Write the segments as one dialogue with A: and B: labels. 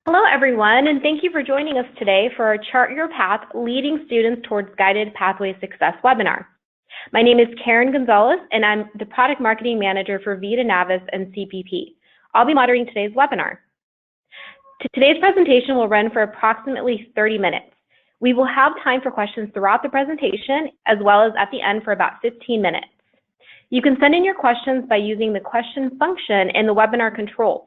A: Hello, everyone, and thank you for joining us today for our Chart Your Path Leading Students Towards Guided Pathway Success webinar. My name is Karen Gonzalez, and I'm the Product Marketing Manager for Vita Navis and CPP. I'll be moderating today's webinar. Today's presentation will run for approximately 30 minutes. We will have time for questions throughout the presentation, as well as at the end for about 15 minutes. You can send in your questions by using the question function in the webinar controls.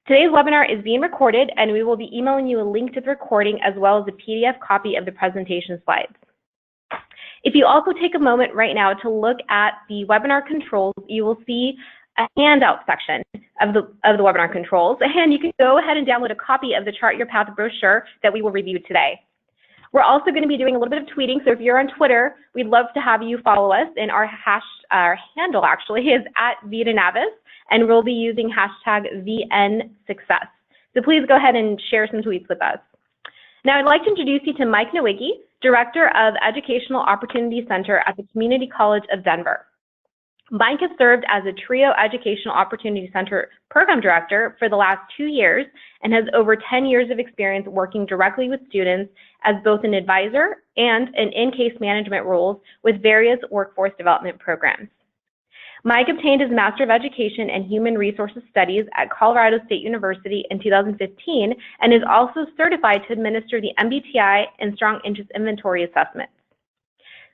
A: Today's webinar is being recorded, and we will be emailing you a link to the recording as well as a PDF copy of the presentation slides. If you also take a moment right now to look at the webinar controls, you will see a handout section of the webinar controls, and you can go ahead and download a copy of the Chart Your Path brochure that we will review today. We're also going to be doing a little bit of tweeting, so if you're on Twitter, we'd love to have you follow us, and our handle actually is @VitaNavis, and we'll be using hashtag VNSuccess. So please go ahead and share some tweets with us. Now I'd like to introduce you to Mike Nowicki, Director of Educational Opportunity Center at the Community College of Denver. Mike has served as a TRIO Educational Opportunity Center Program Director for the last 2 years and has over 10 years of experience working directly with students as both an advisor and in in-case management roles with various workforce development programs. Mike obtained his Master of Education in Human Resources Studies at Colorado State University in 2015 and is also certified to administer the MBTI and Strong Interest Inventory assessments.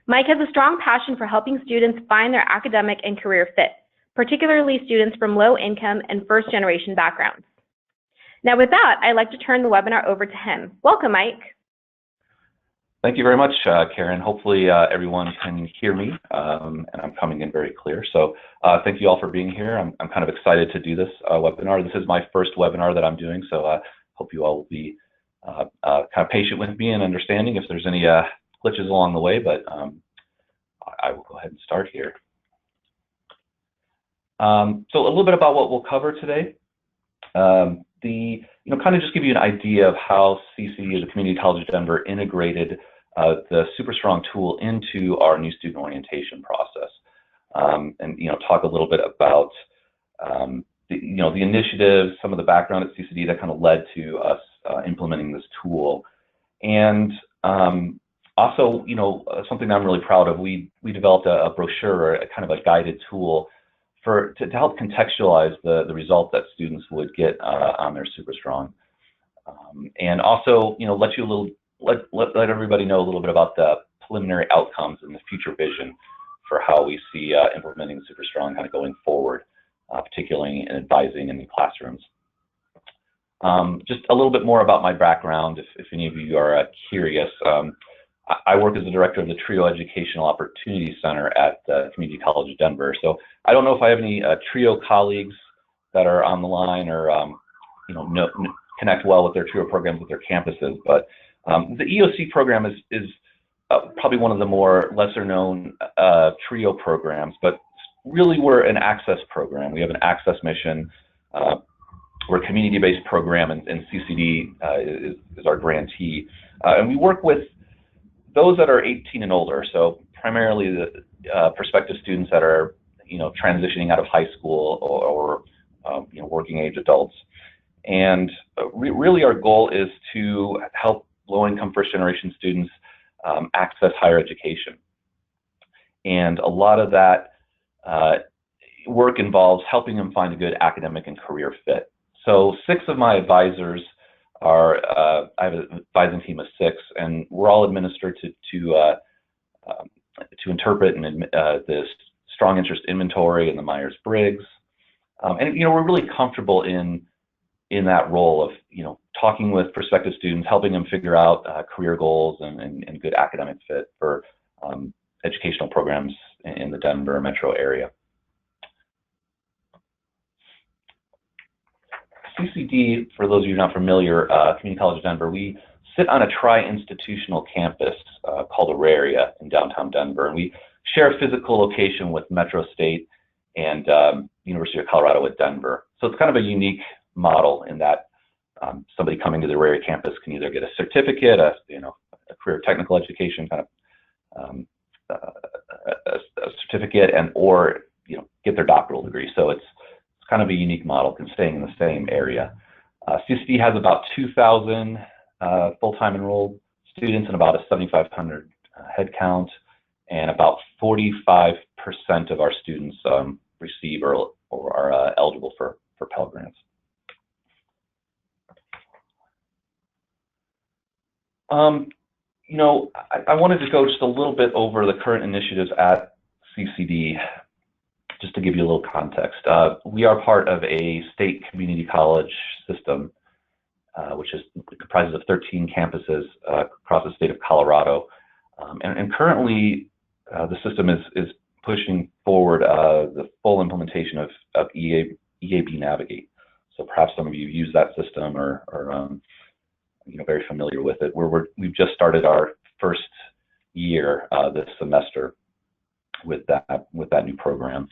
A: Mike has a strong passion for helping students find their academic and career fit, particularly students from low-income and first-generation backgrounds. Now with that, I'd like to turn the webinar over to him. Welcome, Mike.
B: Thank you very much, Karen. Hopefully everyone can hear me, and I'm coming in very clear. So thank you all for being here. I'm kind of excited to do this webinar. This is my first webinar that I'm doing, so I hope you all will be kind of patient with me and understanding if there's any glitches along the way, but I will go ahead and start here. So a little bit about what we'll cover today. Kind of just give you an idea of how CC, the Community College of Denver, integrated the SuperStrong tool into our new student orientation process, and talk a little bit about the initiatives, some of the background at CCD that kind of led to us implementing this tool, and also something I'm really proud of. We developed a brochure, a kind of a guided tool to help contextualize the results that students would get on their SuperStrong, and also let everybody know a little bit about the preliminary outcomes and the future vision for how we see implementing SuperStrong kind of going forward, particularly in advising in the classrooms. Just a little bit more about my background, if any of you are curious. I work as the director of the TRIO Educational Opportunity Center at the Community College of Denver. So I don't know if I have any TRIO colleagues that are on the line or connect well with their TRIO programs with their campuses, but the EOC program is probably one of the more lesser known TRIO programs, but really we're an access program. We have an access mission. We're a community-based program, and CCD is our grantee. And we work with those that are 18 and older, so primarily the prospective students that are transitioning out of high school or working age adults. And really our goal is to help low-income first-generation students access higher education. And a lot of that work involves helping them find a good academic and career fit. So 6 of my advisors I have an advising team of 6, and we're all administered to interpret and this strong interest inventory and the Myers-Briggs, and we're really comfortable in that role of talking with prospective students, helping them figure out career goals and good academic fit for educational programs in the Denver metro area. CCD, for those of you not familiar, Community College of Denver, we sit on a tri-institutional campus called Auraria in downtown Denver, and we share a physical location with Metro State and University of Colorado at Denver. So it's kind of a unique model in that somebody coming to the Auraria campus can either get a certificate, a career technical education kind of a certificate, or get their doctoral degree. So it's kind of a unique model, staying in the same area. CCD has about 2,000 full-time enrolled students and about a 7,500 head count, and about 45% of our students receive or are eligible for Pell Grants. You know, I wanted to go just a little bit over the current initiatives at CCD, just to give you a little context. We are part of a state community college system, which comprises of 13 campuses across the state of Colorado. And currently, the system is pushing forward the full implementation of EAB Navigate. So perhaps some of you use that system or you know, very familiar with it. We've just started our first year this semester with that new program.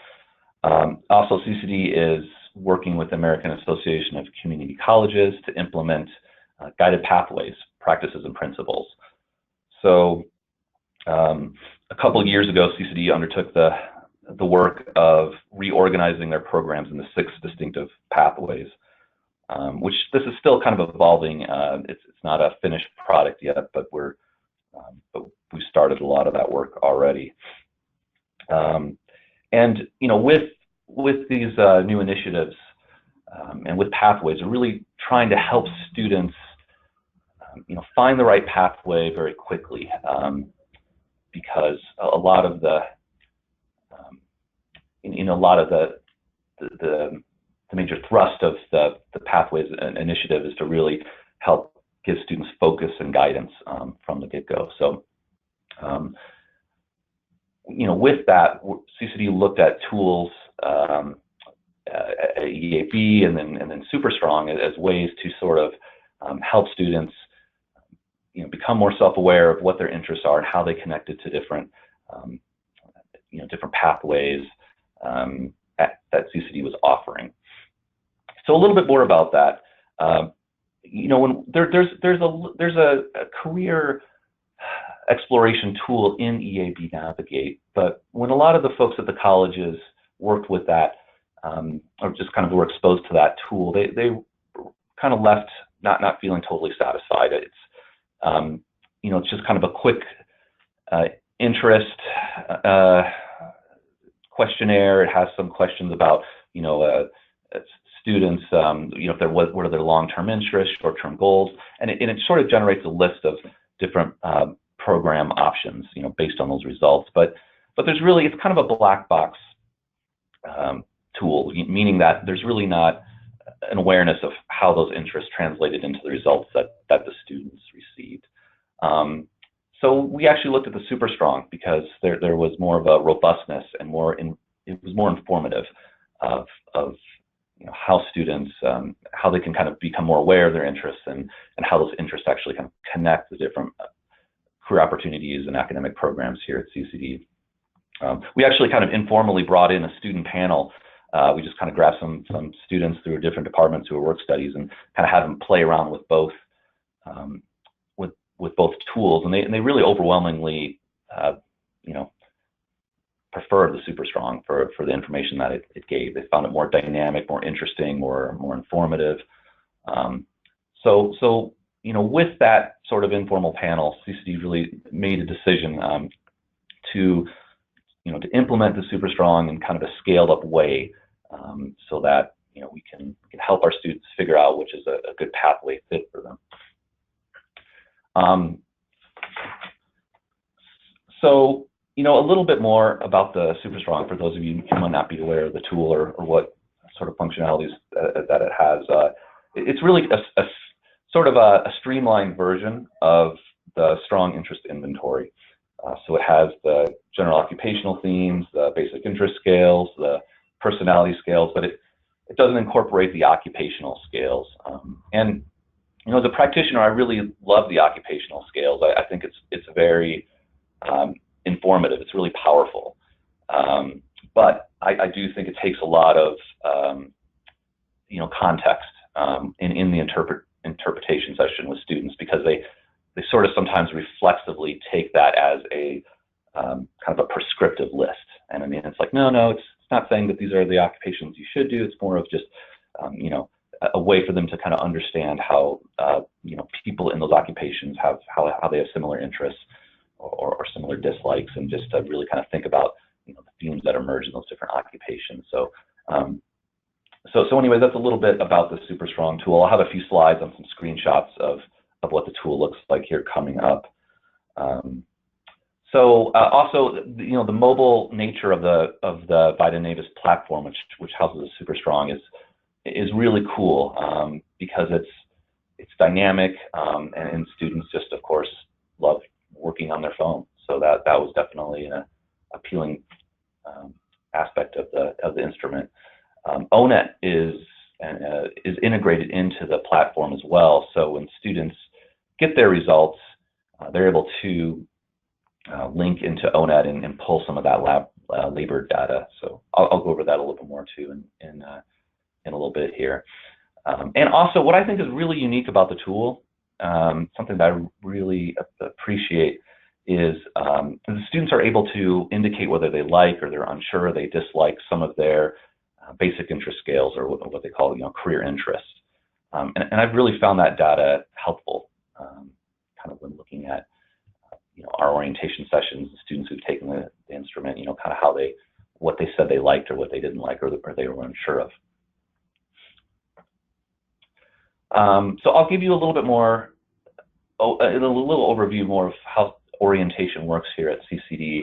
B: Also, CCD is working with the American Association of Community Colleges to implement guided pathways, practices, and principles. So a couple of years ago, CCD undertook the work of reorganizing their programs into 6 distinctive pathways, which this is still kind of evolving. It's not a finished product yet, but we started a lot of that work already. And you know, with these new initiatives and with pathways, we're really trying to help students, you know, find the right pathway very quickly, because a lot of the major thrust of the pathways initiative is to really help give students focus and guidance from the get-go. So, you know, with that, CCD looked at tools, EAB and then Super Strong as ways to sort of help students, you know, become more self-aware of what their interests are and how they connect it to different, you know, different pathways that CCD was offering. So a little bit more about that. You know, when there's a career exploration tool in EAB Navigate, but when a lot of the folks at the colleges worked with that, or just kind of were exposed to that tool, they kind of left not feeling totally satisfied. It's you know, it's just kind of a quick interest questionnaire. It has some questions about, you know, students, you know, what are their long-term interests, short-term goals, and it sort of generates a list of different program options, you know, based on those results. But there's really, it's kind of a black box tool, meaning that there's really not an awareness of how those interests translated into the results that the students received. So we actually looked at the Super Strong because there was more of a robustness and it was more informative of you know, how students, how they can kind of become more aware of their interests and how those interests actually kind of connect the different career opportunities and academic programs here at CCD. We actually kind of informally brought in a student panel. We just kind of grabbed some students through different departments who are work studies and kind of had them play around with both with both tools, and they really overwhelmingly you know, preferred the Super Strong for the information that it gave. They found it more dynamic, more interesting, more informative. So you know, with that sort of informal panel, CCD really made a decision to implement the Super Strong in kind of a scaled up way, so that, you know, we can help our students figure out which is a good pathway fit for them. So, you know, a little bit more about the Super Strong for those of you who might not be aware of the tool or what sort of functionalities that it has. It's really a sort of a streamlined version of the Strong Interest Inventory. So it has the general occupational themes, the basic interest scales, the personality scales, but it doesn't incorporate the occupational scales. And you know, as a practitioner, I really love the occupational scales. I think it's very informative. It's really powerful. But I do think it takes a lot of you know, context in the interpretation session with students, because they sort of sometimes reflexively take that as a kind of a prescriptive list. And I mean, it's like, no, it's not saying that these are the occupations you should do. It's more of just you know, a way for them to kind of understand how people in those occupations have how they have similar interests or similar dislikes, and just to really kind of think about the themes that emerge in those different occupations. So anyway, that's a little bit about the Super Strong tool. I'll have a few slides on some screenshots of what the tool looks like here coming up. Also, the mobile nature of the Vita Navis platform, which houses the Super Strong, is really cool because it's dynamic, and students just, of course, love working on their phone. So that was definitely an appealing aspect of the instrument. ONET is integrated into the platform as well. So when students get their results, they're able to link into ONET and pull some of that labor data. So I'll go over that a little bit more too in a little bit here. And also, what I think is really unique about the tool, something that I really appreciate, is the students are able to indicate whether they like or they're unsure, or they dislike some of their basic interest scales, or what they call career interests. And I've really found that data helpful, kind of when looking at our orientation sessions, the students who've taken the instrument, kind of what they said they liked or what they didn't like, or they were unsure of. So I'll give you a little bit more, a little overview more of how orientation works here at CCD,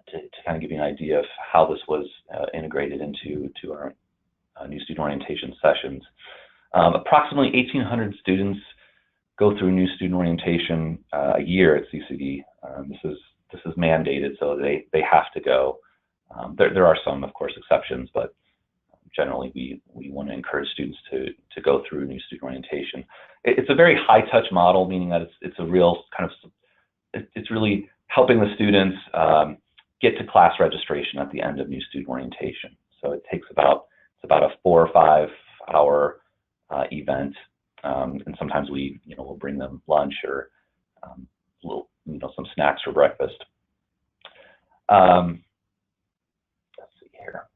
B: to kind of give you an idea of how this was integrated into our new student orientation sessions. Approximately 1,800 students go through new student orientation a year at CCD. This is mandated, so they have to go. There are some, of course, exceptions, but generally we want to encourage students to go through new student orientation. It's a very high-touch model, meaning that it's a real kind of, it's really helping the students get to class registration at the end of new student orientation. So it takes about a 4 or 5 hour event, and sometimes we'll bring them lunch or some snacks for breakfast. Let's see here.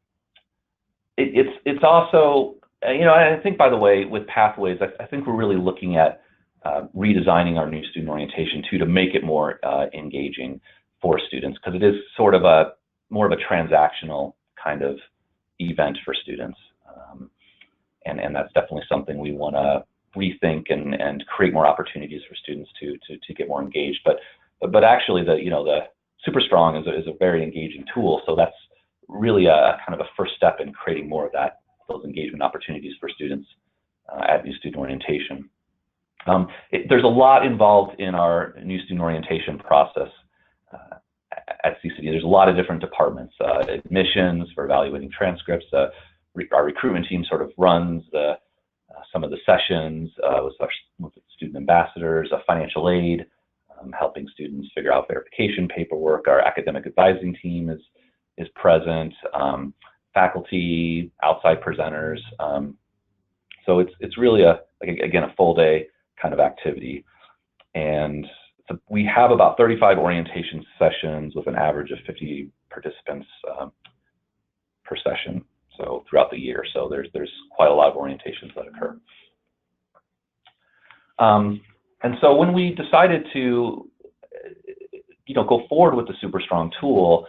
B: It's also, I think, by the way, with Pathways, I think we're really looking at redesigning our new student orientation to make it more engaging for students, because it is sort of more of a transactional kind of event for students, and that's definitely something we want to rethink and create more opportunities for students to get more engaged. But actually, the Super Strong is a very engaging tool, so that's really a kind of a first step in creating more of those engagement opportunities for students at new student orientation. There's a lot involved in our new student orientation process at CCD. There's a lot of different departments, admissions for evaluating transcripts. Our recruitment team sort of runs some of the sessions with student ambassadors, financial aid, helping students figure out verification paperwork. Our academic advising team is present, faculty, outside presenters. So it's really again a full day kind of activity. And so we have about 35 orientation sessions with an average of 50 participants per session, so throughout the year. So there's quite a lot of orientations that occur. And so when we decided to go forward with the Super Strong tool,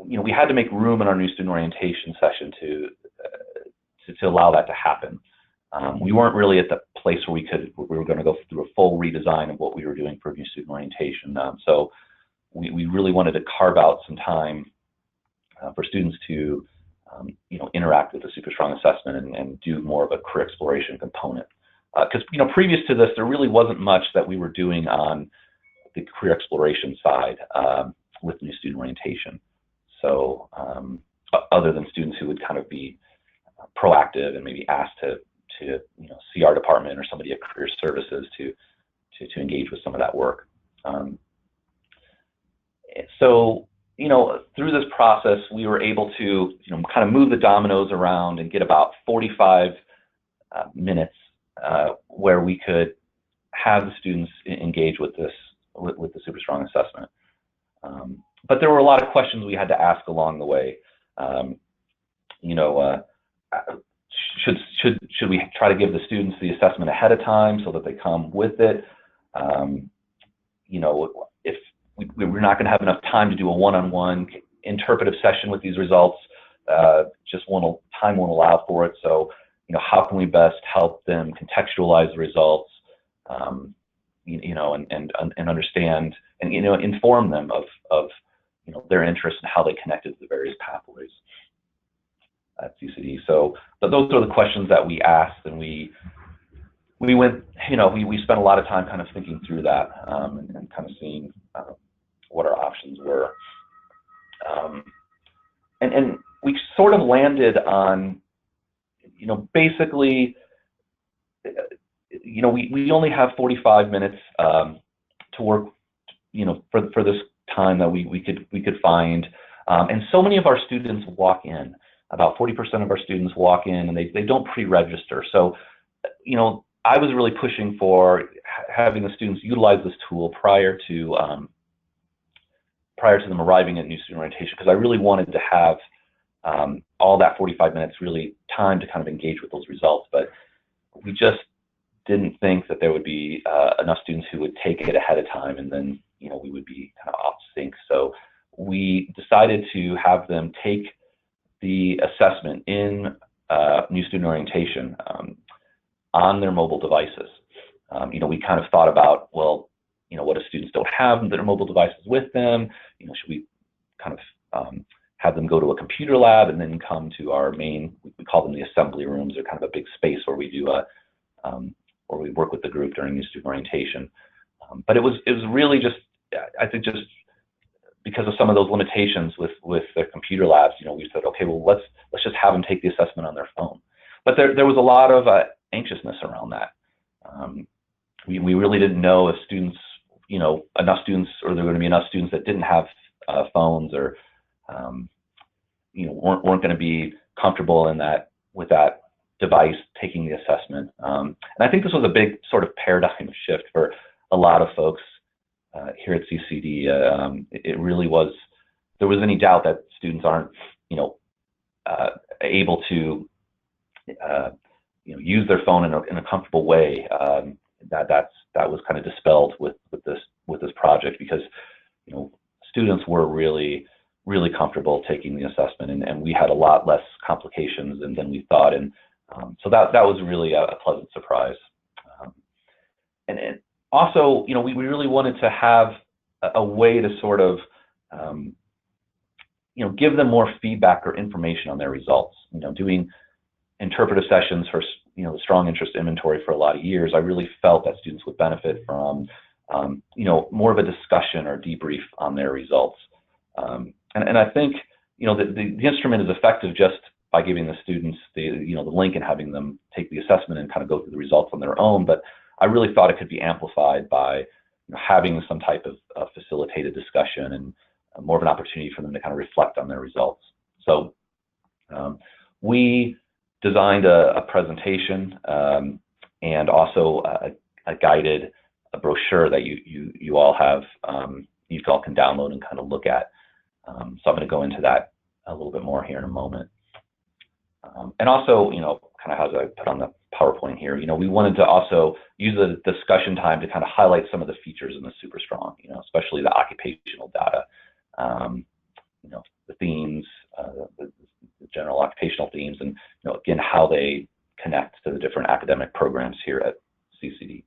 B: we had to make room in our new student orientation session to allow that to happen. We weren't really at the place where we were going to go through a full redesign of what we were doing for new student orientation. So we really wanted to carve out some time for students to interact with the Super Strong assessment and do more of a career exploration component. Because previous to this, there really wasn't much that we were doing on the career exploration side with new student orientation. So other than students who would kind of be proactive and maybe asked to see our department or somebody at Career Services to engage with some of that work. So through this process, we were able to kind of move the dominoes around and get about 45 minutes where we could have the students engage with the Super Strong assessment. But there were a lot of questions we had to ask along the way. should we try to give the students the assessment ahead of time so that they come with it? You know, if we're not going to have enough time to do a one-on-one interpretive session with these results, time won't allow for it. So, you know, how can we best help them contextualize the results, you know, and understand and, you know, inform them of you know, their interests and how they connected to the various pathways at CCD. So those are the questions that we asked, and we went, you know, we spent a lot of time kind of thinking through that, and kind of seeing what our options were. And we sort of landed on, you know, basically, you know, we only have 45 minutes to work, you know, for this time that we could find, and so many of our students walk in. About 40% of our students walk in, and they don't pre-register. So, you know, I was really pushing for having the students utilize this tool prior to them arriving at new student orientation, because I really wanted to have all that 45 minutes really time to kind of engage with those results. But we just didn't think that there would be enough students who would take it ahead of time, and then, you know, we would be kind of off sync. So we decided to have them take the assessment in new student orientation on their mobile devices. You know, we kind of thought about, well, you know, what if students don't have their mobile devices with them? You know, should we kind of have them go to a computer lab and then come to our main, we call them the assembly rooms. They're kind of a big space where we do where we work with the group during new student orientation. But it was really just, I think, just because of some of those limitations with the computer labs, you know, we said, okay, well, let's just have them take the assessment on their phone. But there was a lot of anxiousness around that. We really didn't know if students, you know, enough students, or there were going to be enough students that didn't have phones, or you know, weren't going to be comfortable with that device taking the assessment. And I think this was a big sort of paradigm shift for a lot of folks here at CCD. It really was. There was any doubt that students aren't, you know, able to, you know, use their phone in a comfortable way. That was kind of dispelled with this project, because, you know, students were really comfortable taking the assessment, and we had a lot less complications than we thought, and so that was really a pleasant surprise. And also, you know, we really wanted to have a way to sort of, you know, give them more feedback or information on their results. You know, doing interpretive sessions for, you know, the strong interest inventory for a lot of years, I really felt that students would benefit from, you know, more of a discussion or debrief on their results. And I think, you know, the instrument is effective just by giving the students the link and having them take the assessment and kind of go through the results on their own. But I really thought it could be amplified by, you know, having some type of facilitated discussion and more of an opportunity for them to kind of reflect on their results. So we designed a presentation and also a guided brochure that you all have, you all can download and kind of look at. So I'm going to go into that a little bit more here in a moment. And also, you know, kind of as I put on the PowerPoint here, you know, we wanted to also use the discussion time to kind of highlight some of the features in the Super Strong, you know, especially the occupational data, you know, the themes, the general occupational themes, and, you know, again, how they connect to the different academic programs here at CCD.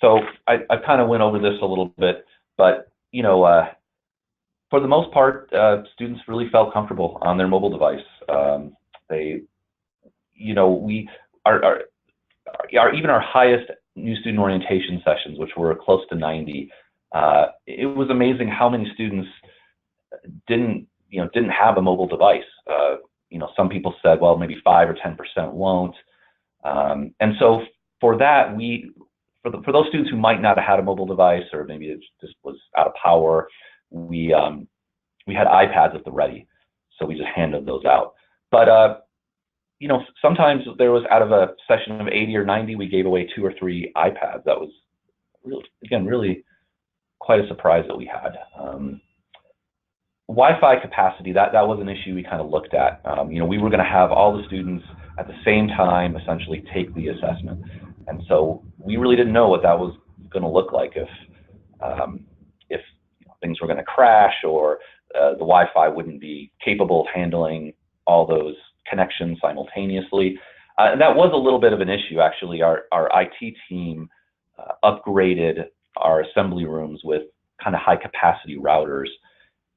B: So I kind of went over this a little bit, but, you know, for the most part, students really felt comfortable on their mobile device. They, you know, we even our highest new student orientation sessions, which were close to 90, it was amazing how many students didn't have a mobile device. You know, some people said, well, maybe 5 or 10% won't. And so for that, for those students who might not have had a mobile device, or maybe it just was out of power, we had iPads at the ready, so we just handed those out. But you know, sometimes there was, out of a session of 80 or 90, we gave away 2 or 3 iPads. That was really quite a surprise that we had. Wi-Fi capacity, that was an issue we kind of looked at. We were going to have all the students at the same time essentially take the assessment. And so we really didn't know what that was going to look like, if things were going to crash, or the Wi-Fi wouldn't be capable of handling all those connections simultaneously. And that was a little bit of an issue, actually. Our IT team upgraded our assembly rooms with kind of high capacity routers,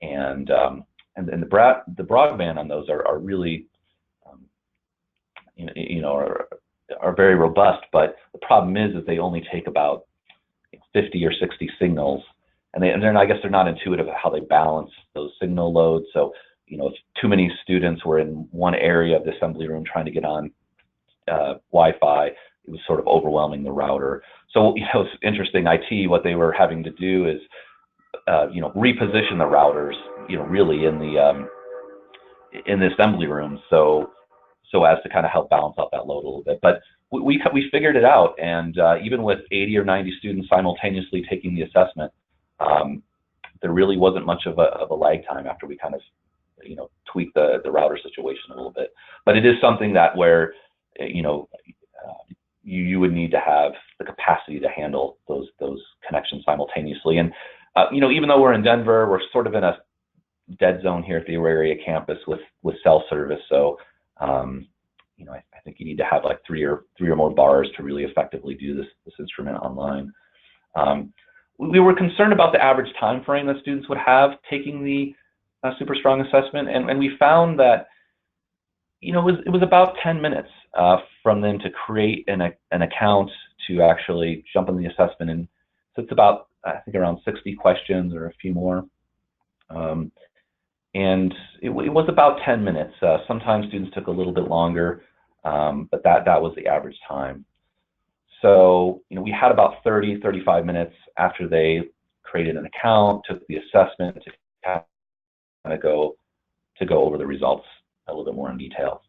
B: and the broadband on those are really are very robust. But the problem is that they only take about 50 or 60 signals, and then I guess they're not intuitive of how they balance those signal loads. So if too many students were in one area of the assembly room trying to get on Wi-Fi, it was sort of overwhelming the router. So it's interesting. IT, what they were having to do is reposition the routers, really in the assembly room, so as to kind of help balance out that load a little bit. But we figured it out, and even with 80 or 90 students simultaneously taking the assessment, there really wasn't much of a lag time after we kind of tweaked the router situation a little bit. But it is something that where you would need to have the capacity to handle those connections simultaneously. And even though we're in Denver, we're sort of in a dead zone here at the area campus with cell service. So I think you need to have like three or more bars to really effectively do this instrument online. We were concerned about the average time frame that students would have taking the super strong assessment, and we found that it was about 10 minutes from them to create an account to actually jump in the assessment. And so it's about, I think, around 60 questions or a few more. And it was about 10 minutes. Sometimes students took a little bit longer, but that was the average time. So we had about 35 minutes after they created an account, took the assessment, to kind of go over the results a little bit more in detail.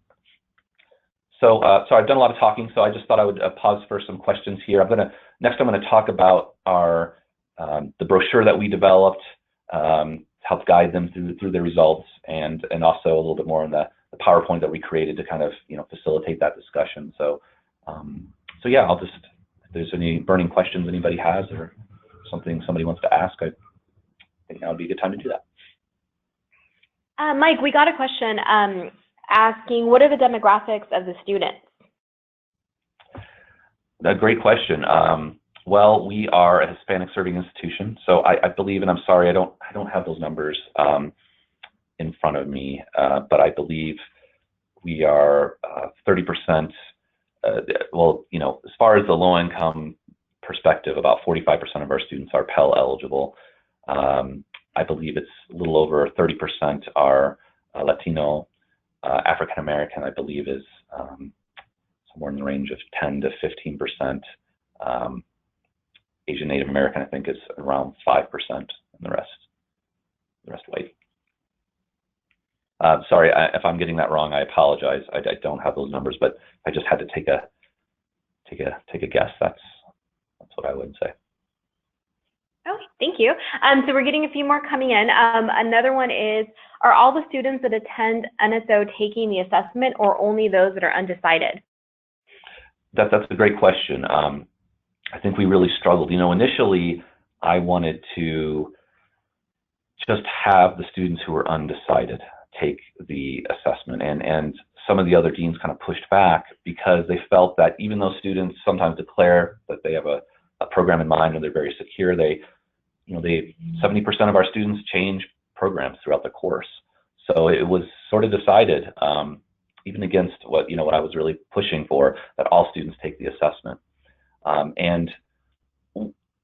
B: So I've done a lot of talking, so I just thought I would pause for some questions here. Next I'm going to talk about our the brochure that we developed, help guide them through the results, and also a little bit more on the PowerPoint that we created to kind of facilitate that discussion. So yeah, I'll just, if there's any burning questions anybody has or something somebody wants to ask, I think now would be a good time to do that.
A: Mike, we got a question asking, what are the demographics of the students?
B: A great question. Well, we are a Hispanic serving institution, so I believe, and I'm sorry, I don't have those numbers in front of me, but I believe we are 30%. Well, as far as the low-income perspective, about 45% of our students are Pell eligible. I believe it's a little over 30% are Latino. African American, I believe, is somewhere in the range of 10 to 15%. Asian Native American, I think, is around 5%, and the rest white. Sorry if I'm getting that wrong. I apologize. I don't have those numbers, but I just had to take a guess. That's what I would say.
A: Oh, thank you. So we're getting a few more coming in. Another one is, are all the students that attend NSO taking the assessment, or only those that are undecided?
B: That's a great question. I think we really struggled. Initially, I wanted to just have the students who were undecided take the assessment, and some of the other deans kind of pushed back because they felt that even though students sometimes declare that they have a program in mind and they're very secure, 70% of our students change programs throughout the course. So it was sort of decided, even against what I was really pushing for, that all students take the assessment. And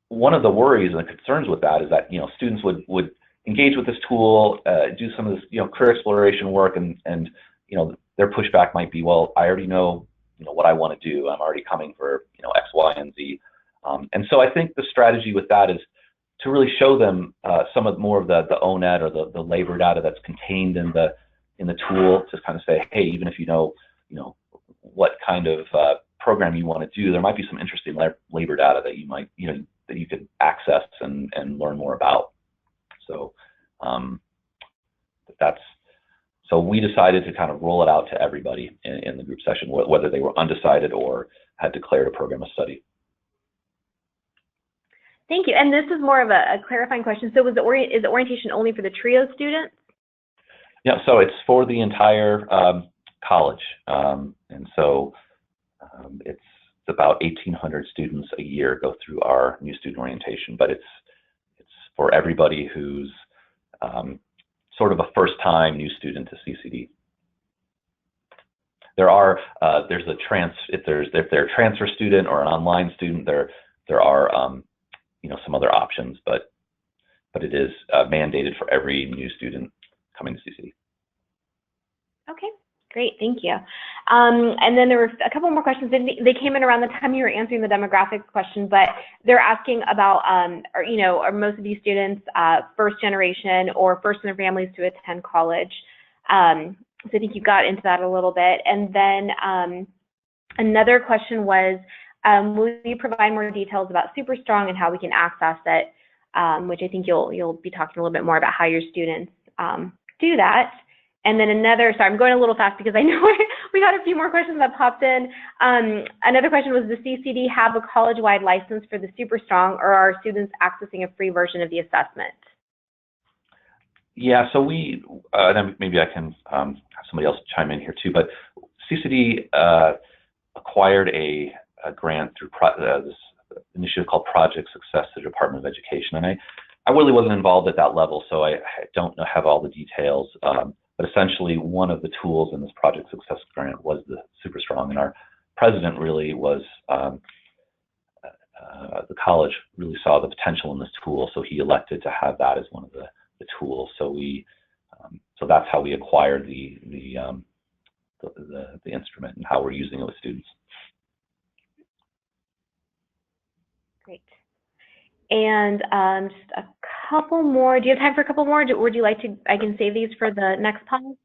B: one of the worries and the concerns with that is that students would engage with this tool, do some of this career exploration work, and their pushback might be, well, I already know what I want to do. I'm already coming for X, Y, and Z. And so I think the strategy with that is to really show them some of more of the ONET or the labor data that's contained in the tool, to kind of say, hey, even if you know what kind of program you want to do, there might be some interesting labor data that you might that you could access and learn more about. So so we decided to kind of roll it out to everybody in the group session, whether they were undecided or had declared a program of study.
A: Thank you. And this is more of a clarifying question. So is the orientation only for the TRIO students?
B: Yeah, so it's for the entire college. And so it's about 1,800 students a year go through our new student orientation, but it's for everybody who's sort of a first-time new student to CCD. There's if they're a transfer student or an online student, there are some other options, but it is mandated for every new student coming to CCD.
A: Okay, great, thank you. And then there were a couple more questions. They came in around the time you were answering the demographics question, but they're asking about, are most of these students first generation or first in their families to attend college? So I think you got into that a little bit. And then another question was, will you provide more details about Super Strong and how we can access it? Which I think you'll be talking a little bit more about how your students do that. And then sorry, I'm going a little fast because I know we got a few more questions that popped in. Another question was, does CCD have a college-wide license for the Super Strong, or are students accessing a free version of the assessment?
B: Yeah, so then maybe I can have somebody else chime in here too, but CCD acquired a grant through this initiative called Project Success to the Department of Education, and I really wasn't involved at that level, so I don't have all the details. But essentially, one of the tools in this Project Success grant was the Super Strong, and our president really was, the college really saw the potential in this tool, so he elected to have that as one of the tools. So so that's how we acquired the instrument and how we're using it with students.
A: Great. And just a couple more. Do you have time for a couple more? Or would you like to? I can save these for the next pause.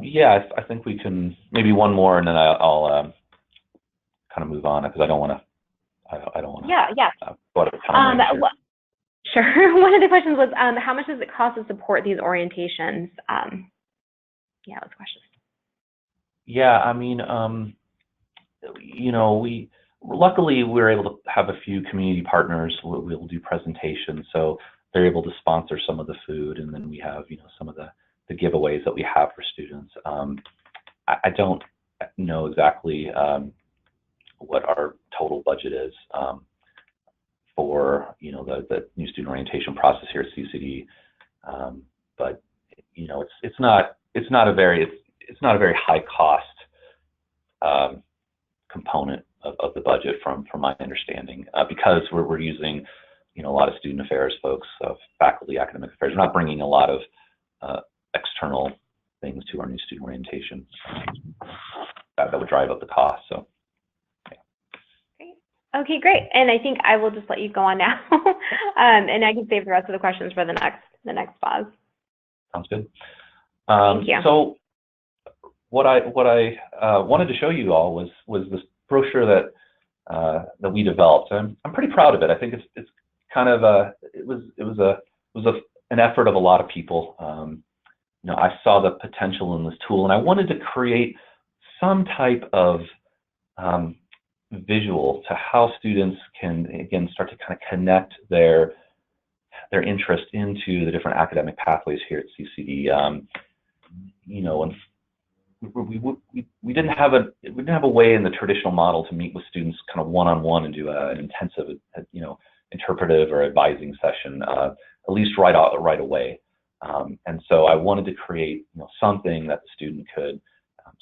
B: Yeah, I think we can maybe one more, and then I'll kind of move on because I don't want to.
A: Yeah.
B: Go out of time.
A: Sure. One of the questions was, how much does it cost to support these orientations? Yeah, those questions.
B: Yeah, I mean, luckily we're able to have a few community partners. We'll do presentations, so they're able to sponsor some of the food, and then we have some of the giveaways that we have for students. I don't know exactly what our total budget is for the new student orientation process here at CCD, but it's not a very high cost component of the budget from my understanding, because we're using a lot of student affairs folks, faculty, academic affairs. We're not bringing a lot of external things to our new student orientation that would drive up the cost. So.
A: Okay, great. And I think I will just let you go on now, and I can save the rest of the questions for the next pause.
B: Sounds good.
A: Thank you.
B: So what I wanted to show you all was this brochure that we developed. I'm pretty proud of it. I think it's kind of it was an effort of a lot of people. I saw the potential in this tool, and I wanted to create some type of visual to how students can, again, start to kind of connect their interest into the different academic pathways here at CCD. And we didn't have a way in the traditional model to meet with students kind of one-on-one and do an intensive, interpretive or advising session, at least right away. And so I wanted to create something that the student could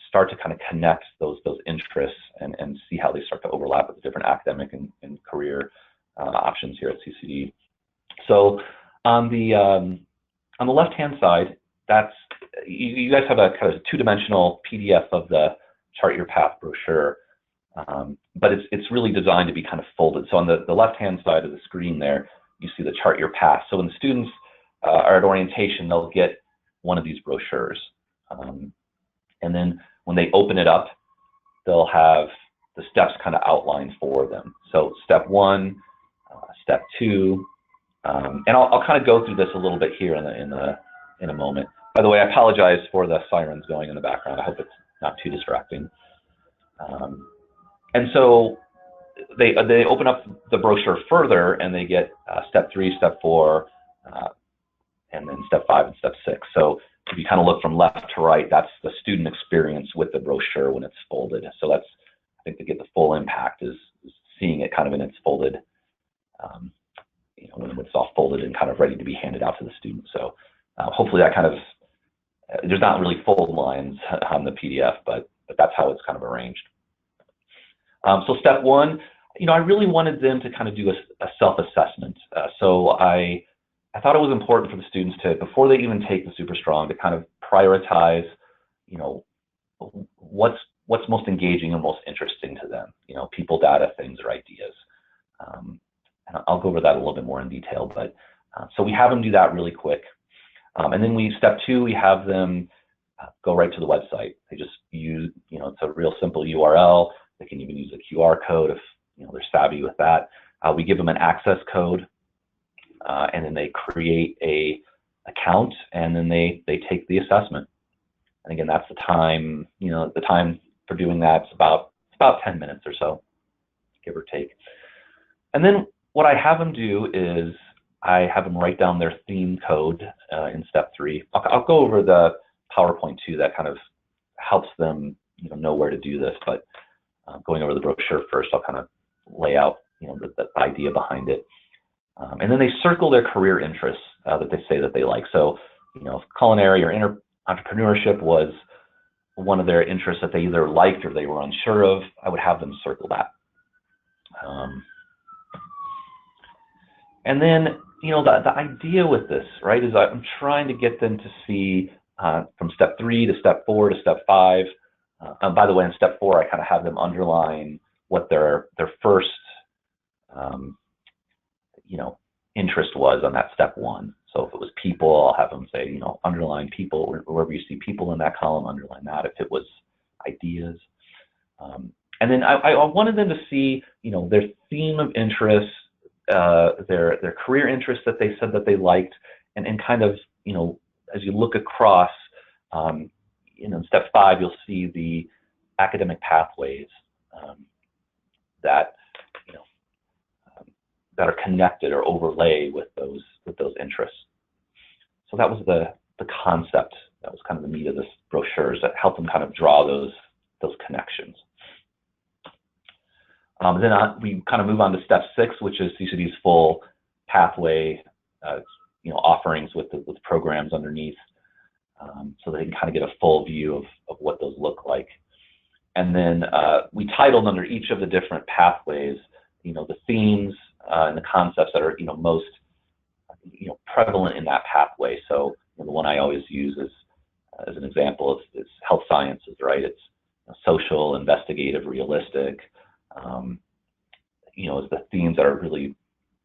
B: start to kind of connect those interests and see how they start to overlap with the different academic and career options here at CCD. So on the left-hand side, you guys have a kind of two-dimensional PDF of the Chart Your Path brochure, but it's really designed to be kind of folded. So on the left-hand side of the screen there, you see the Chart Your Path. So when the students are at orientation, they'll get one of these brochures. And then when they open it up, they'll have the steps kind of outlined for them. So step 1, step 2, and I'll kind of go through this a little bit here in a moment. By the way, I apologize for the sirens going in the background. I hope it's not too distracting. And so they open up the brochure further, and they get step 3, step 4, and then step 5 and step 6. So if you kind of look from left to right, that's the student experience with the brochure when it's folded. So that's, I think, to get the full impact is seeing it kind of in its folded, you know, when it's all folded and kind of ready to be handed out to the student. So hopefully that kind of, there's not really fold lines on the PDF, but that's how it's kind of arranged. So step 1, you know, I really wanted them to kind of do a self-assessment. So I thought it was important for the students to, before they even take the Super Strong, to kind of prioritize, you know, what's most engaging and most interesting to them. You know, people, data, things, or ideas. And I'll go over that a little bit more in detail. But so we have them do that really quick. And then step 2, we have them go right to the website. They just use, you know, it's a real simple URL. They can even use a QR code if, you know, they're savvy with that. We give them an access code, and then they create a account, and then they take the assessment. And again, that's the time, you know, the time for doing that's about 10 minutes or so, give or take. And then what I have them do is I have them write down their theme code in step 3. I'll go over the PowerPoint too. That kind of helps them, you know where to do this. But going over the brochure first, I'll kind of lay out, you know, the idea behind it. And then they circle their career interests that they say that they like. So, you know, if culinary or entrepreneurship was one of their interests that they either liked or they were unsure of, I would have them circle that. And then, you know, the idea with this, right, is I'm trying to get them to see from step 3 to step 4 to step 5. By the way, in step 4, I kind of have them underline what their first, you know, interest was on that step 1. So if it was people, I'll have them say, you know, underline people, or wherever you see people in that column, underline that. If it was ideas. And then I wanted them to see, you know, their theme of interest, their career interests that they said that they liked, and kind of, you know, as you look across, you know, in step 5, you'll see the academic pathways that, you know, that are connected or overlay with those interests. So that was the concept. That was kind of the meat of this brochure, is that helped them kind of draw those connections. Then we kind of move on to step 6, which is CCD's full pathway, you know, offerings with programs underneath, so they can kind of get a full view of what those look like. And then we titled under each of the different pathways, you know, the themes and the concepts that are, you know, most, you know, prevalent in that pathway. So, you know, the one I always use as an example is health sciences, right? It's, you know, social, investigative, realistic. You know, is the themes that are really,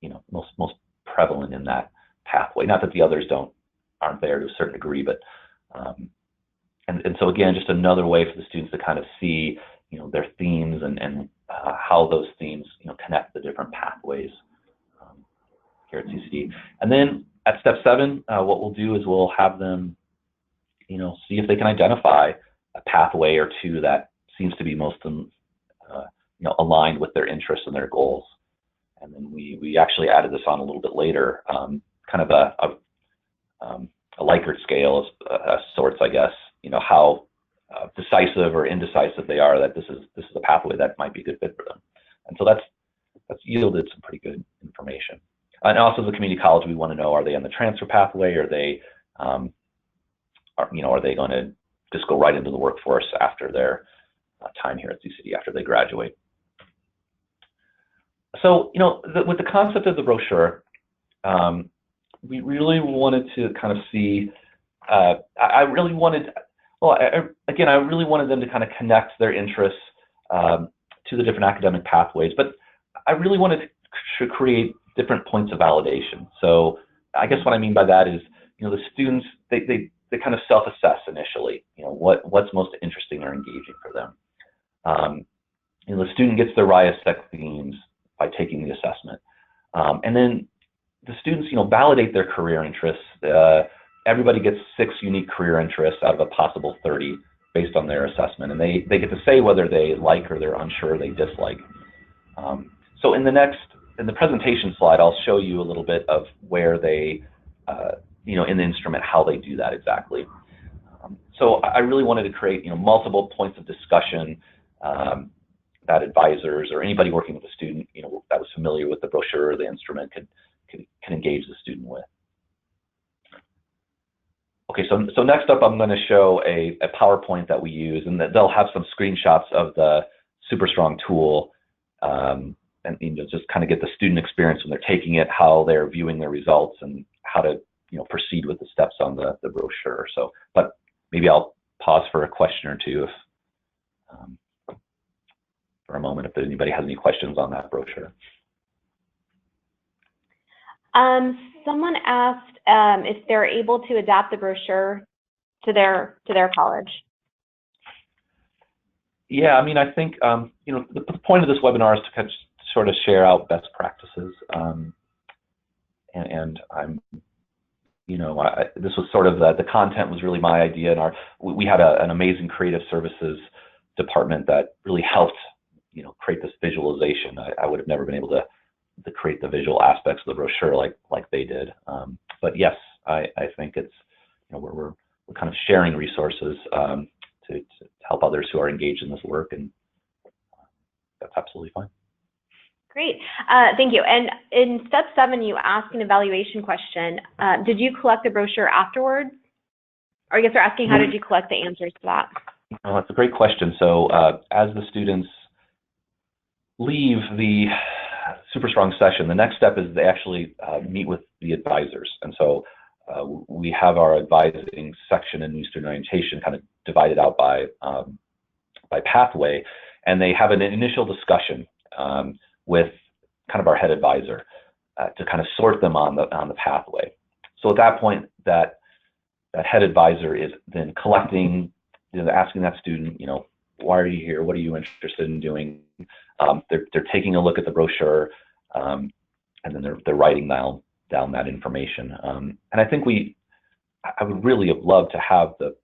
B: you know, most prevalent in that pathway. Not that the others aren't there to a certain degree, but and so again, just another way for the students to kind of see, you know, their themes and how those themes, you know, connect the different pathways here at CCD. And then at step 7, what we'll do is we'll have them, you know, see if they can identify a pathway or two that seems to be most you know, aligned with their interests and their goals. And then we actually added this on a little bit later, kind of a Likert scale of sorts, I guess. You know, how decisive or indecisive they are, that this is a pathway that might be a good fit for them. And so that's yielded some pretty good information. And also, as a community college, we want to know, are they on the transfer pathway? Are they, you know, are they going to just go right into the workforce after their time here at CCD, after they graduate? So, you know, with the concept of the brochure, we really wanted to kind of see, I really wanted them to kind of connect their interests to the different academic pathways, but I really wanted to create different points of validation. So I guess what I mean by that is, you know, the students, they kind of self-assess initially, you know, what's most interesting or engaging for them. You know, the student gets their RIASEC themes by taking the assessment. And then the students, you know, validate their career interests, everybody gets 6 unique career interests out of a possible 30 based on their assessment, and they get to say whether they like or they're unsure, they dislike. So in the presentation slide, I'll show you a little bit of where they, in the instrument, how they do that exactly. So I really wanted to create, multiple points of discussion that advisors or anybody working with a student, that was familiar with the brochure or the instrument can engage the student with. Okay, so next up, I'm going to show a PowerPoint that we use, and that they'll have some screenshots of the Super Strong tool, and just kind of get the student experience when they're taking it, how they're viewing their results, and how to proceed with the steps on the brochure. So, but maybe I'll pause for a question or two for a moment if anybody has any questions on that brochure.
A: Someone asked if they're able to adapt the brochure to their college. Yeah, I mean, I think the point of this webinar is to kind of sort of share out best practices, and I'm, this was sort of the content was really my idea, and we had an amazing creative services department that really helped create this visualization. I would have never been able to create the visual aspects of the brochure like they did. But yes, I think it's we're kind of sharing resources to help others who are engaged in this work, and that's absolutely fine. Great, thank you. And in step 7, you asked an evaluation question. Did you collect the brochure afterwards? Or I guess they're asking, how did you collect the answers to that? Oh, that's a great question. So as the students leave the Super Strong session, the next step is they actually meet with the advisors. And so we have our advising section in new student orientation kind of divided out by pathway, and they have an initial discussion with kind of our head advisor to kind of sort them on the pathway. So at that point, that head advisor is then collecting, asking that student, why are you here? What are you interested in doing? They're taking a look at the brochure, and then they're writing down that information. And I think I would really have loved to have the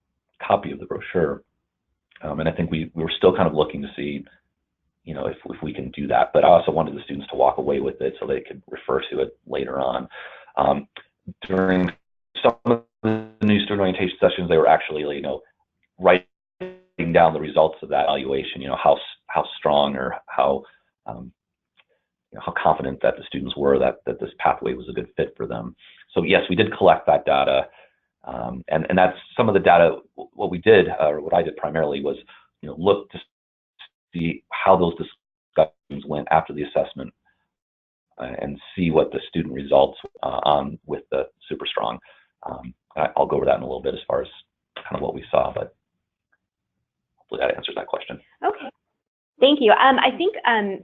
A: copy of the brochure, and I think we were still kind of looking to see, if we can do that. But I also wanted the students to walk away with it so they could refer to it later on. During some of the new student orientation sessions, they were actually, writing down the results of that evaluation. How strong or how confident that the students were that this pathway was a good fit for them. So yes, we did collect that data, and that's some of the data. What we did, or what I did primarily, was look to see how those discussions went after the assessment, and see what the student results on with the Super Strong. I'll go over that in a little bit as far as kind of what we saw, but hopefully that answers that question. Okay. Thank you. I think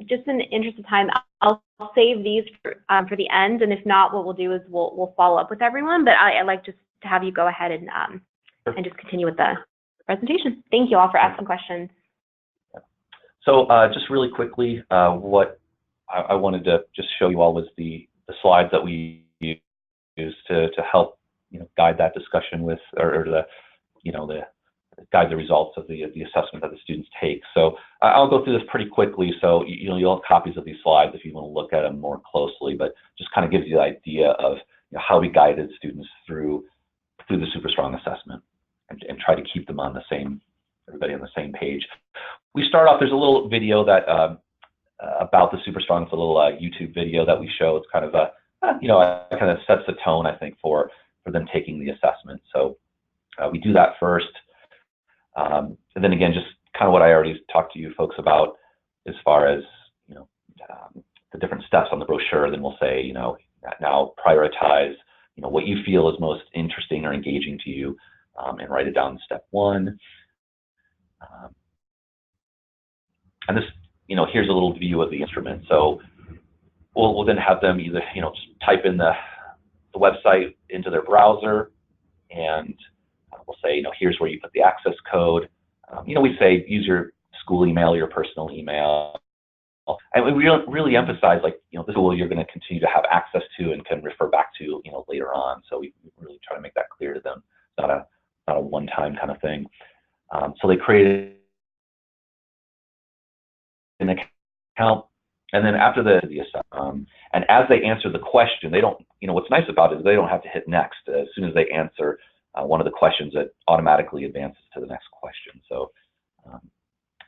A: just in the interest of time, I'll save these for the end, and if not, what we'll do is we'll follow up with everyone. But I'd like just to have you go ahead and just continue with the presentation. Thank you all for asking questions. So just really quickly, what I wanted to just show you all was the slides that we use to help guide that discussion with, or guide the results of the assessment that the students take. So I'll go through this pretty quickly. So you'll have copies of these slides if you want to look at them more closely, but just kind of gives you the idea of how we guided students through the Super Strong assessment, and try to keep them on the same, everybody on the same page. We start off, there's a little video that about the Super Strong. It's a little YouTube video that we show. It's kind of it kind of sets the tone, I think, for them taking the assessment. So we do that first. And then again, just kind of what I already talked to you folks about as far as, the different steps on the brochure. Then we'll say, now prioritize, what you feel is most interesting or engaging to you, and write it down in step 1. And this, here's a little view of the instrument. So we'll then have them either, just type in the website into their browser, and we'll say, here's where you put the access code. We say use your school email, your personal email. And we really emphasize, this tool you're going to continue to have access to and can refer back to, later on. So we really try to make that clear to them.
B: one-time kind of thing. So they created an account, and then after the and as they answer the question, they don't, what's nice about it is they don't have to hit next. As soon as they answer one of the questions, it automatically advances to the next question. So,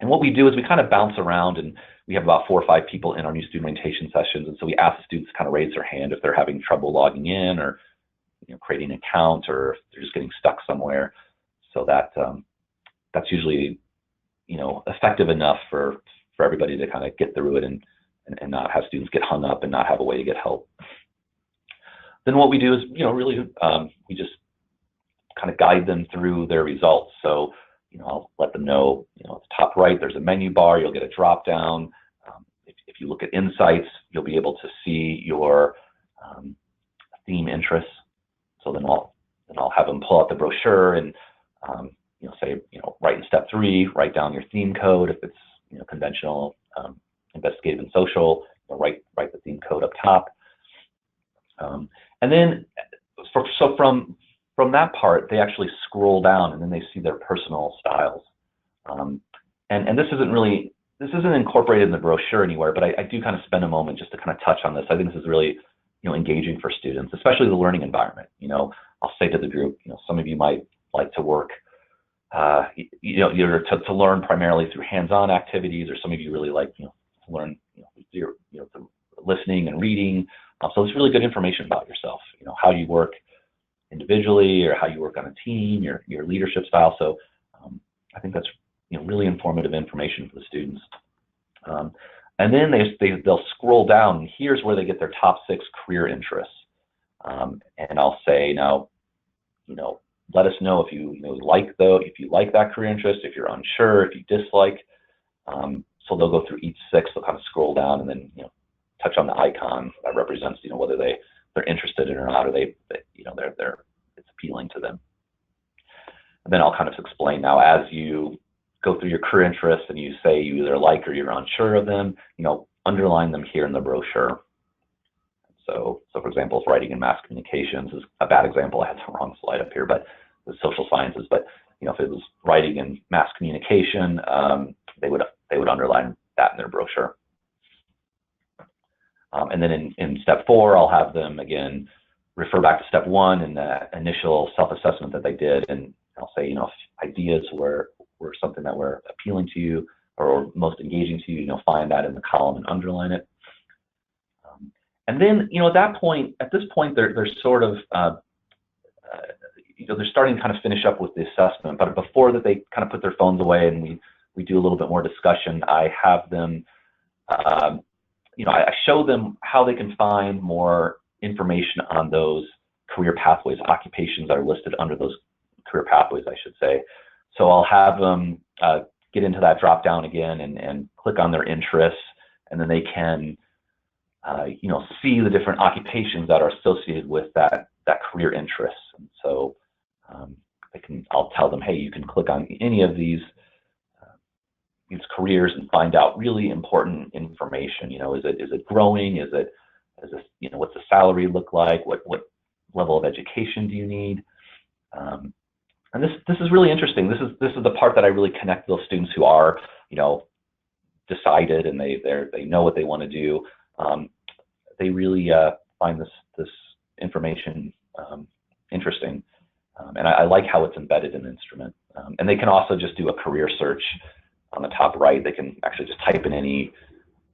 B: and what we do is we kind of bounce around, and we have about 4 or 5 people in our new student orientation sessions, and so we ask the students to kind of raise their hand if they're having trouble logging in, or creating an account, or if they're just getting stuck somewhere. So that that's usually effective enough for everybody to kind of get through it and not have students get hung up and not have a way to get help. Then what we do is really we just kind of guide them through their results. So I'll let them know at the top right there's a menu bar. You'll get a drop down. If you look at insights, you'll be able to see your theme interests. So then I'll have them pull out the brochure and say right in step 3, write down your theme code. If it's conventional, investigative, and social, write the theme code up top. And then so from that part, they actually scroll down, and then they see their personal styles. And this isn't incorporated in the brochure anywhere, but I do kind of spend a moment just to kind of touch on this. I think this is really engaging for students, especially the learning environment. I'll say to the group, some of you might like to work either to learn primarily through hands-on activities, or some of you really like to learn through listening and reading. So it's really good information about yourself, how you work individually or how you work on a team, your leadership style. So I think that's really informative information for the students. And then they'll scroll down, and here's where they get their top 6 career interests. And I'll say, now, let us know if you if you like that career interest, if you're unsure, if you dislike. So they'll go through each 6. They'll kind of scroll down and then touch on the icon that represents whether they're interested in it or not, or it's appealing to them. And then I'll kind of explain now, as you go through your career interests and you say you either like or you're unsure of them, underline them here in the brochure. So for example, if writing in mass communications is a bad example, I had the wrong slide up here, but the social sciences. But if it was writing in mass communication, they would underline that in their brochure. And then in step 4, I'll have them again refer back to step 1 and the initial self-assessment that they did, and I'll say, if ideas were something that were appealing to you or most engaging to you, find that in the column and underline it. And then, at this point, they're sort of, they're starting to kind of finish up with the assessment. But before that, they kind of put their phones away and we do a little bit more discussion. I have them, I show them how they can find more information on those career pathways, occupations that are listed under those career pathways, I should say. So I'll have them get into that drop down again and click on their interests, and then they can see the different occupations that are associated with that career interest. And so I'll tell them, hey, you can click on any of these careers and find out really important information. Is it growing? Is this, what's the salary look like? What level of education do you need? And this is really interesting. This is the part that I really connect those students who are, decided and they know what they want to do. They really find this information interesting, and I like how it's embedded in the instrument. And they can also just do a career search on the top right. They can actually just type in any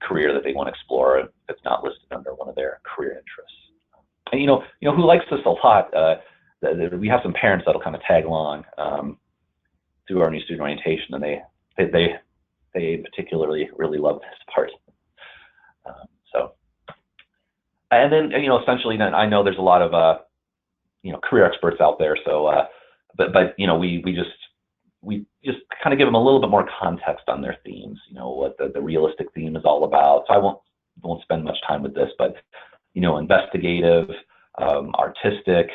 B: career that they want to explore if it's not listed under one of their career interests. And who likes this a lot? We have some parents that'll kind of tag along through our new student orientation, and they particularly really love this part. And then essentially, then I know there's a lot of career experts out there. So, but we just kind of give them a little bit more context on their themes. What the realistic theme is all about. So I won't spend much time with this, but investigative, artistic,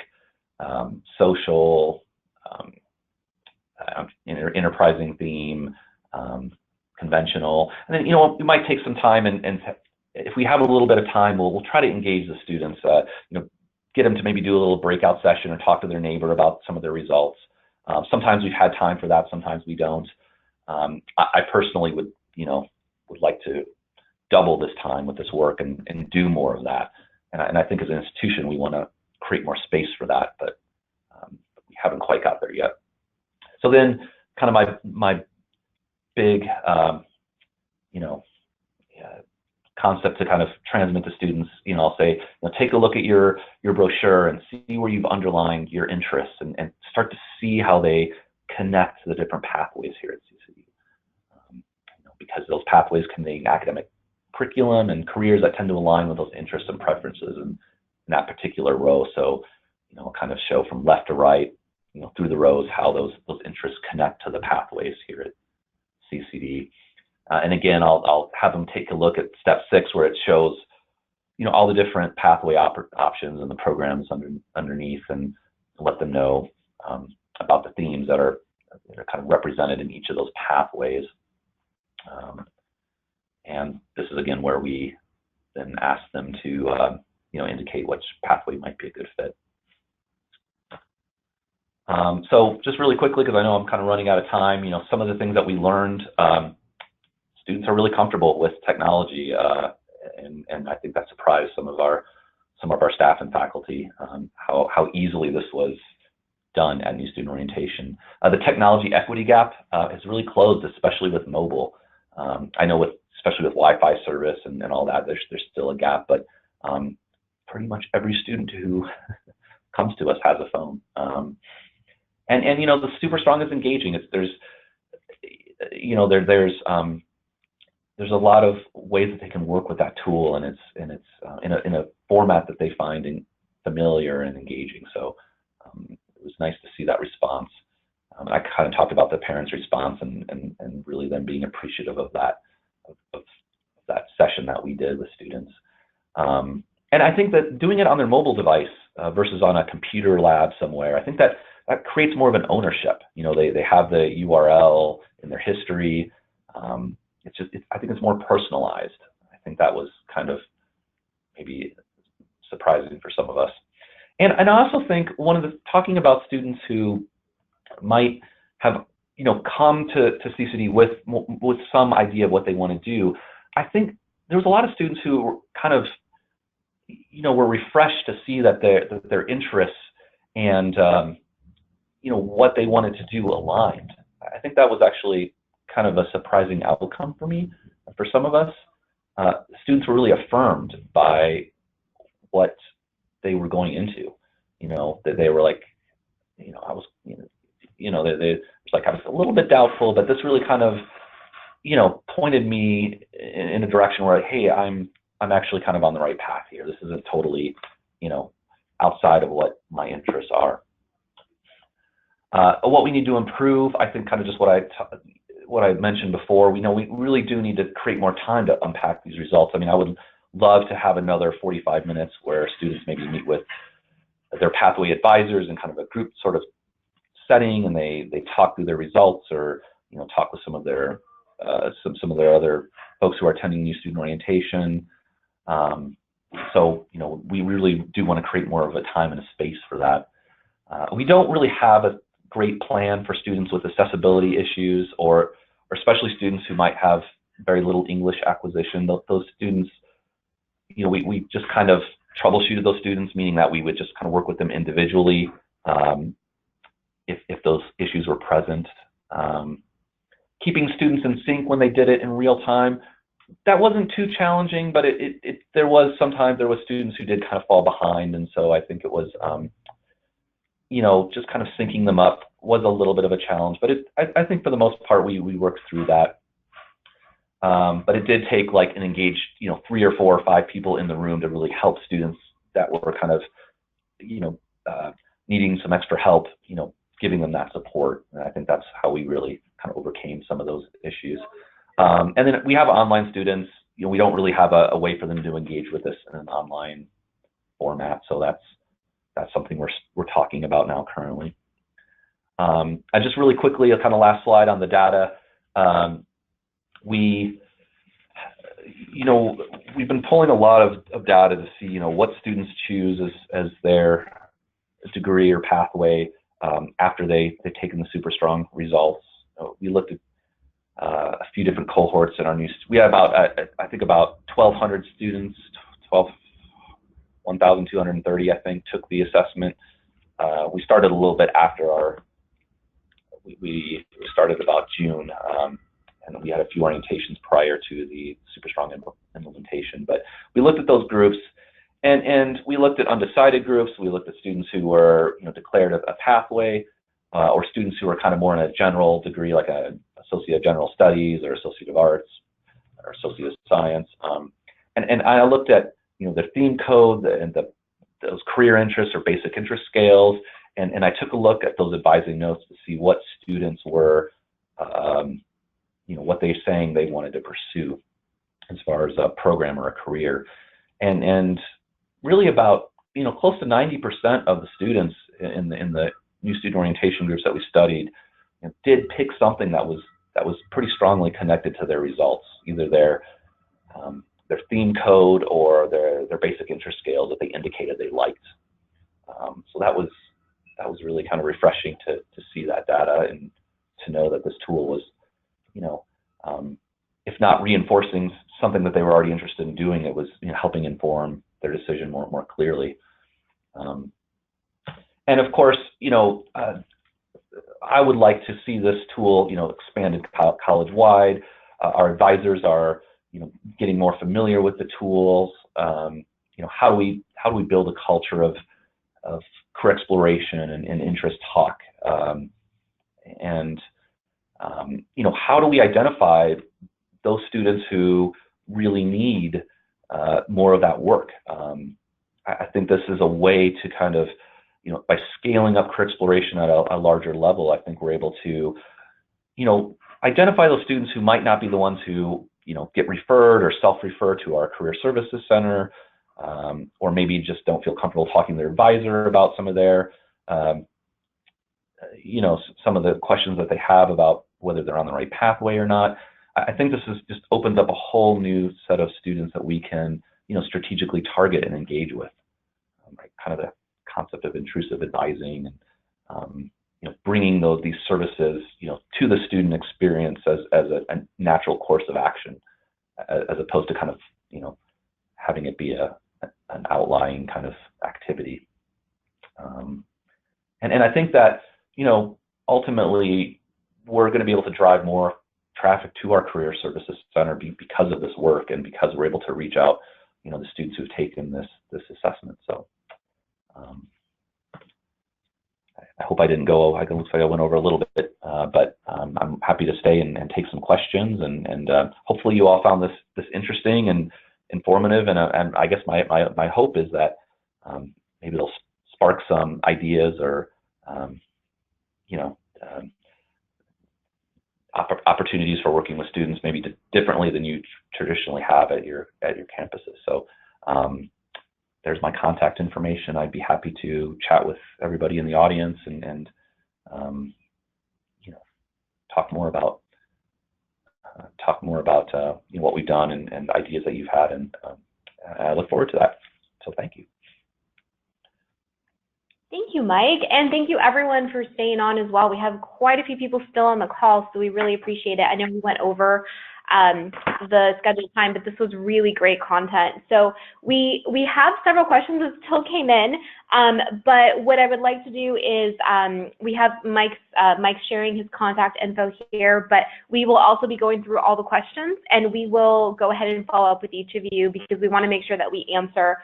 B: social, enterprising theme, conventional, and then we might take some time and if we have a little bit of time, we'll try to engage the students. Get them to maybe do a little breakout session or talk to their neighbor about some of their results. Sometimes we've had time for that, sometimes we don't. I personally would like to double this time with this work and do more of that. And I think as an institution, we want to create more space for that, but we haven't quite got there yet. So then kind of my big, concept to kind of transmit to students, I'll say, take a look at your brochure and see where you've underlined your interests and start to see how they connect to the different pathways here at CCD. Because those pathways contain academic curriculum and careers that tend to align with those interests and preferences in that particular row. So, kind of show from left to right, through the rows how those interests connect to the pathways here at CCD. And again, I'll have them take a look at step 6, where it shows, all the different pathway options and the programs underneath, and let them know about the themes that are kind of represented in each of those pathways. And this is again where we then ask them to, indicate which pathway might be a good fit. So just really quickly, because I know I'm kind of running out of time, some of the things that we learned. Students are really comfortable with technology, and I think that surprised some of our staff and faculty, how easily this was done at new student orientation. The technology equity gap is really closed, especially with mobile. I know especially with Wi-Fi service and all that, there's still a gap, but pretty much every student who comes to us has a phone. And the super strong is engaging. There's a lot of ways that they can work with that tool, and it's in a format that they find familiar and engaging. So it was nice to see that response. I kind of talked about the parents' response and really them being appreciative of that session that we did with students. And I think that doing it on their mobile device versus on a computer lab somewhere, I think that creates more of an ownership. They have the URL in their history. I think it's more personalized. I think that was kind of maybe surprising for some of us. And I also think talking about students who might have come to CCD with some idea of what they want to do, I think there was a lot of students who were kind of were refreshed to see that their interests and what they wanted to do aligned. I think that was actually kind of a surprising outcome for me. For some of us, students were really affirmed by what they were going into. That they were like, I was, it's like I was a little bit doubtful, but this really kind of, pointed me in a direction where, like, hey, I'm actually kind of on the right path here. This isn't totally, outside of what my interests are. What we need to improve, I think, kind of just what I mentioned before. We really do need to create more time to unpack these results. I mean, I would love to have another 45 minutes where students maybe meet with their pathway advisors in kind of a group sort of setting, and they talk through their results, or talk with some of their other folks who are attending new student orientation. So we really do want to create more of a time and a space for that. We don't really have a great plan for students with accessibility issues, or especially students who might have very little English acquisition. Those students, we just kind of troubleshooted those students, meaning that we would just kind of work with them individually if those issues were present. Keeping students in sync when they did it in real time, that wasn't too challenging, but sometimes there was students who did kind of fall behind, and so I think it was just kind of syncing them up was a little bit of a challenge, but I think for the most part we worked through that. But it did take like an engaged 3 or 4 or 5 people in the room to really help students that were kind of needing some extra help, giving them that support. And I think that's how we really kind of overcame some of those issues. And then we have online students. We don't really have a way for them to engage with this in an online format, so that's something we're talking about now currently. And just really quickly, a kind of last slide on the data. We've been pulling a lot of data to see what students choose as their degree or pathway after they've taken the super strong results. We looked at a few different cohorts in our we had about, I think about 1,200 students, 1,230, I think, took the assessment. We started a little bit after we started about June, and we had a few orientations prior to the super strong implementation. But we looked at those groups, and we looked at undecided groups. We looked at students who were, declared a pathway, or students who were kind of more in a general degree, like a Associate of General Studies or Associate of Arts or Associate of Science. And I looked at, the theme code and those career interests or basic interest scales, and I took a look at those advising notes to see what students were, what they're saying they wanted to pursue as far as a program or a career. And really about, close to 90% of the students in the new student orientation groups that we studied did pick something that was pretty strongly connected to their results, either their theme code or their basic interest scales that they indicated they liked. So that was really kind of refreshing to see that data and to know that this tool was, if not reinforcing something that they were already interested in doing, it was helping inform their decision more clearly. And of course, I would like to see this tool, expanded college-wide. Our advisors are, getting more familiar with the tools. How do we build a culture of career exploration and interest talk? How do we identify those students who really need more of that work? I think this is a way to kind of, by scaling up career exploration at a larger level, I think we're able to, identify those students who might not be the ones who, get referred or self-refer to our career services center, or maybe just don't feel comfortable talking to their advisor about some of their, some of the questions that they have about whether they're on the right pathway or not. I think this just opens up a whole new set of students that we can, strategically target and engage with. Right? Kind of the concept of intrusive advising and, bringing these services, to the student experience as a natural course of action, as opposed to kind of, having it be an outlying kind of activity. And I think that, ultimately we're going to be able to drive more traffic to our career services center because of this work and because we're able to reach out, the students who've taken this assessment. So I hope I didn't go, it looks like I went over a little bit, but I'm happy to stay and take some questions, and hopefully you all found this interesting and informative, and I guess my hope is that maybe it'll spark some ideas or opportunities for working with students maybe differently than you traditionally have at your campuses. So there's my contact information. I'd be happy to chat with everybody in the audience and talk more about what we've done and ideas that you've had, and I look forward to that. So thank you.
A: Thank you, Mike, and thank you everyone for staying on as well. We have quite a few people still on the call, so we really appreciate it. I know we went over the scheduled time, but this was really great content. So we have several questions that still came in, but what I would like to do is we have Mike's sharing his contact info here, but we will also be going through all the questions, and we will go ahead and follow up with each of you because we want to make sure that we answer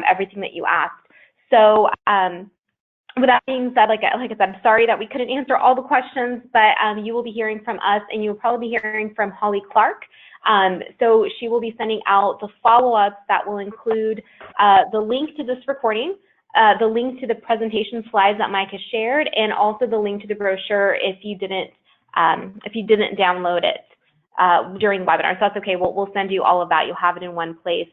A: everything that you asked. So with that being said, like I said, I'm sorry that we couldn't answer all the questions, but you will be hearing from us, and you'll probably be hearing from Holly Clark. So she will be sending out the follow-ups that will include the link to this recording, the link to the presentation slides that Mike has shared, and also the link to the brochure if you didn't download it during the webinar. So that's okay. We'll send you all of that. You'll have it in one place.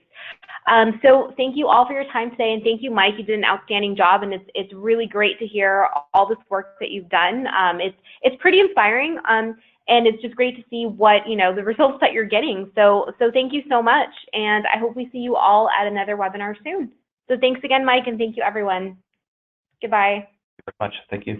A: So thank you all for your time today, and thank you, Mike. You did an outstanding job, and it's really great to hear all this work that you've done. It's pretty inspiring, and it's just great to see what the results that you're getting. So thank you so much, and I hope we see you all at another webinar soon. So thanks again, Mike, and thank you, everyone. Goodbye.
B: Thank you very much. Thank you.